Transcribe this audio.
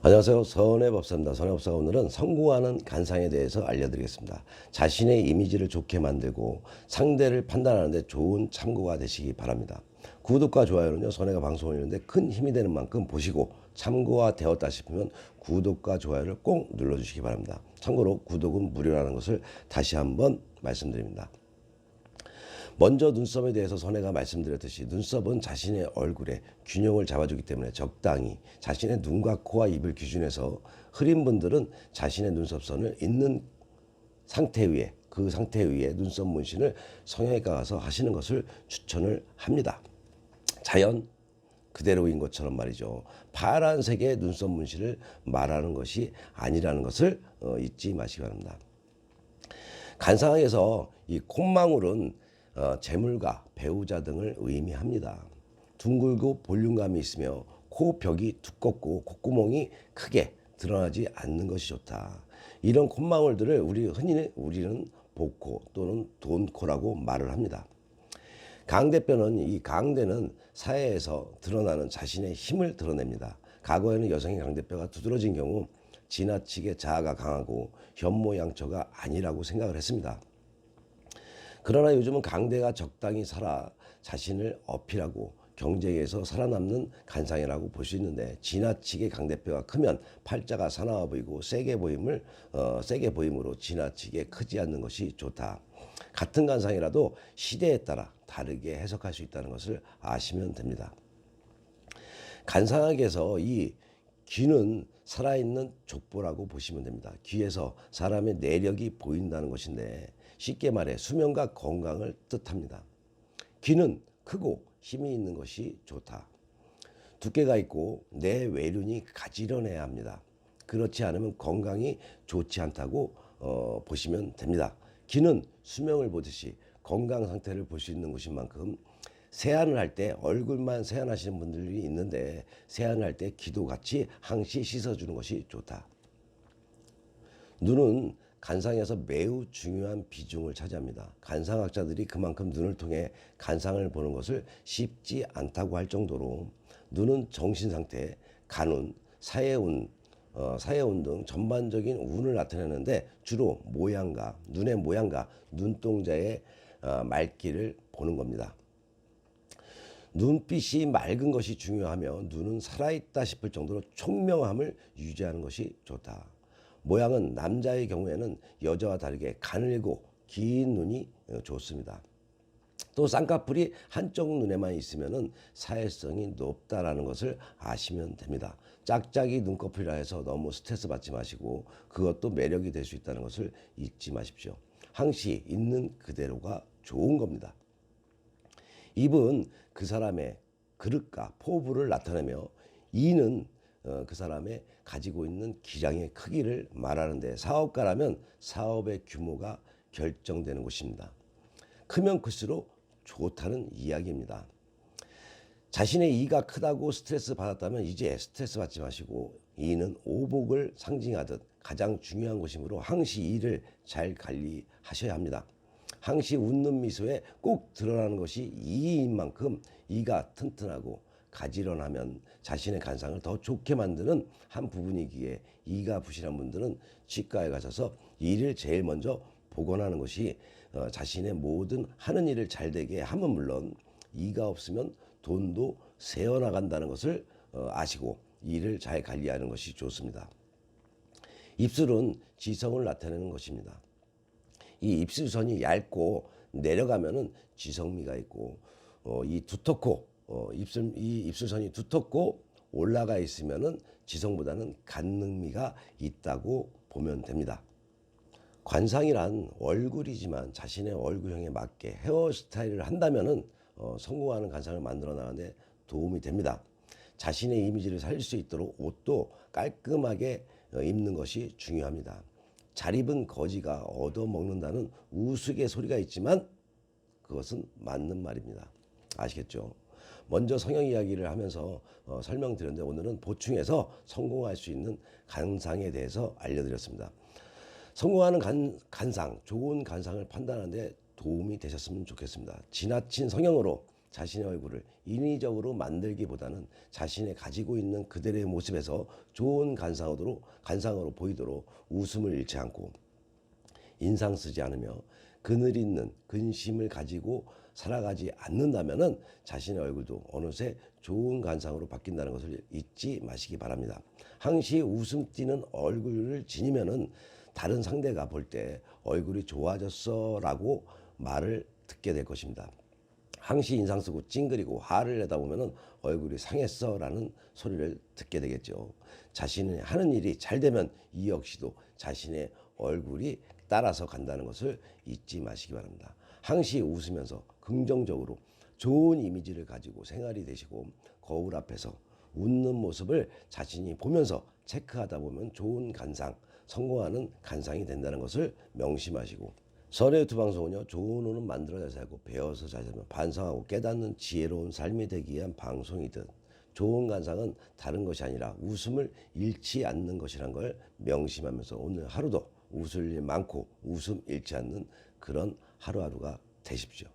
안녕하세요. 선해법사입니다. 선해법사가 오늘은 성공하는 간상에 대해서 알려드리겠습니다. 자신의 이미지를 좋게 만들고 상대를 판단하는 데 좋은 참고가 되시기 바랍니다. 구독과 좋아요는요, 선해가 방송을 올리는데 큰 힘이 되는 만큼 보시고 참고가 되었다 싶으면 구독과 좋아요를 꼭 눌러주시기 바랍니다. 참고로 구독은 무료라는 것을 다시 한번 말씀드립니다. 먼저 눈썹에 대해서 선해가 말씀드렸듯이 눈썹은 자신의 얼굴에 균형을 잡아주기 때문에 적당히 자신의 눈과 코와 입을 기준해서 흐린 분들은 자신의 눈썹선을 있는 상태 위에 그 상태 위에 눈썹 문신을 성형외과 가서 하시는 것을 추천을 합니다. 자연 그대로인 것처럼 말이죠. 파란색의 눈썹 문신을 말하는 것이 아니라는 것을 잊지 마시기 바랍니다. 간상학에서 이 콧망울은 재물가, 배우자 등을 의미합니다. 둥글고 볼륨감이 있으며 코벽이 두껍고 콧구멍이 크게 드러나지 않는 것이 좋다. 이런 콧망울들을 우리는 복코 또는 돈코라고 말을 합니다. 강대뼈는 이 강대는 사회에서 드러나는 자신의 힘을 드러냅니다. 과거에는 여성의 강대뼈가 두드러진 경우 지나치게 자아가 강하고 현모양처가 아니라고 생각을 했습니다. 그러나 요즘은 강대가 적당히 살아 자신을 어필하고 경쟁에서 살아남는 간상이라고 볼 수 있는데, 지나치게 강대뼈가 크면 팔자가 사나워 보이고 세게 보임으로 지나치게 크지 않는 것이 좋다. 같은 간상이라도 시대에 따라 다르게 해석할 수 있다는 것을 아시면 됩니다. 간상학에서 이 귀는 살아있는 족보라고 보시면 됩니다. 귀에서 사람의 내력이 보인다는 것인데, 쉽게 말해 수명과 건강을 뜻합니다. 귀는 크고 힘이 있는 것이 좋다. 두께가 있고 내 외륜이 가지런해야 합니다. 그렇지 않으면 건강이 좋지 않다고 보시면 됩니다. 귀는 수명을 보듯이 건강 상태를 볼 수 있는 것인 만큼 세안을 할 때 얼굴만 세안하시는 분들이 있는데, 세안을 할 때 귀도 같이 항시 씻어주는 것이 좋다. 눈은 간상에서 매우 중요한 비중을 차지합니다. 간상학자들이 그만큼 눈을 통해 간상을 보는 것을 쉽지 않다고 할 정도로 눈은 정신상태, 간운, 사회운 등 전반적인 운을 나타내는데 주로 눈의 모양과 눈동자의 맑기를 보는 겁니다. 눈빛이 맑은 것이 중요하며 눈은 살아있다 싶을 정도로 총명함을 유지하는 것이 좋다. 모양은 남자의 경우에는 여자와 다르게 가늘고 긴 눈이 좋습니다. 또 쌍꺼풀이 한쪽 눈에만 있으면 사회성이 높다라는 것을 아시면 됩니다. 짝짝이 눈꺼풀이라 해서 너무 스트레스 받지 마시고 그것도 매력이 될 수 있다는 것을 잊지 마십시오. 항시 있는 그대로가 좋은 겁니다. 입은 그 사람의 그릇과 포부를 나타내며, 이는 그 사람의 가지고 있는 기량의 크기를 말하는데, 사업가라면 사업의 규모가 결정되는 곳입니다. 크면 클수록 좋다는 이야기입니다. 자신의 이가 크다고 스트레스 받았다면 이제 스트레스 받지 마시고, 이는 오복을 상징하듯 가장 중요한 것이므로 항시 이를 잘 관리하셔야 합니다. 항시 웃는 미소에 꼭 드러나는 것이 이인 만큼 이가 튼튼하고 가지런하면 자신의 간상을 더 좋게 만드는 한 부분이기에, 이가 부실한 분들은 치과에 가셔서 이를 제일 먼저 복원하는 것이 자신의 모든 하는 일을 잘 되게 하면 물론, 이가 없으면 돈도 새어나간다는 것을 아시고 이를 잘 관리하는 것이 좋습니다. 입술은 지성을 나타내는 것입니다. 이 입술선이 얇고 내려가면은 지성미가 있고, 이 입술선이 두텁고 올라가 있으면은 지성보다는 간능미가 있다고 보면 됩니다. 관상이란 얼굴이지만 자신의 얼굴형에 맞게 헤어스타일을 한다면은 성공하는 간상을 만들어 나가는데 도움이 됩니다. 자신의 이미지를 살릴 수 있도록 옷도 깔끔하게 입는 것이 중요합니다. 잘 입은 거지가 얻어먹는다는 우스갯소리가 있지만 그것은 맞는 말입니다. 아시겠죠? 먼저 성형 이야기를 하면서 설명드렸는데, 오늘은 보충해서 성공할 수 있는 간상에 대해서 알려드렸습니다. 성공하는 간상, 좋은 간상을 판단하는 데 도움이 되셨으면 좋겠습니다. 지나친 성형으로 자신의 얼굴을 인위적으로 만들기보다는 자신의 가지고 있는 그대로의 모습에서 좋은 간상으로 보이도록 웃음을 잃지 않고 인상 쓰지 않으며 그늘 있는 근심을 가지고 살아가지 않는다면은 자신의 얼굴도 어느새 좋은 간상으로 바뀐다는 것을 잊지 마시기 바랍니다. 항시 웃음 띄는 얼굴을 지니면은 다른 상대가 볼 때 얼굴이 좋아졌어라고 말을 듣게 될 것입니다. 항시 인상 쓰고 찡그리고 화를 내다 보면은 얼굴이 상했어라는 소리를 듣게 되겠죠. 자신이 하는 일이 잘 되면 이 역시도 자신의 얼굴이 따라서 간다는 것을 잊지 마시기 바랍니다. 항시 웃으면서 긍정적으로 좋은 이미지를 가지고 생활이 되시고 거울 앞에서 웃는 모습을 자신이 보면서 체크하다 보면 좋은 간상, 성공하는 간상이 된다는 것을 명심하시고 설의 유튜브 방송은요, 좋은 운은 만들어 잘 살고 배워서 잘 살면 반성하고 깨닫는 지혜로운 삶이 되기 위한 방송이듯 좋은 간상은 다른 것이 아니라 웃음을 잃지 않는 것이란 걸 명심하면서 오늘 하루도 웃을 일 많고 웃음 잃지 않는 그런 하루하루가 되십시오.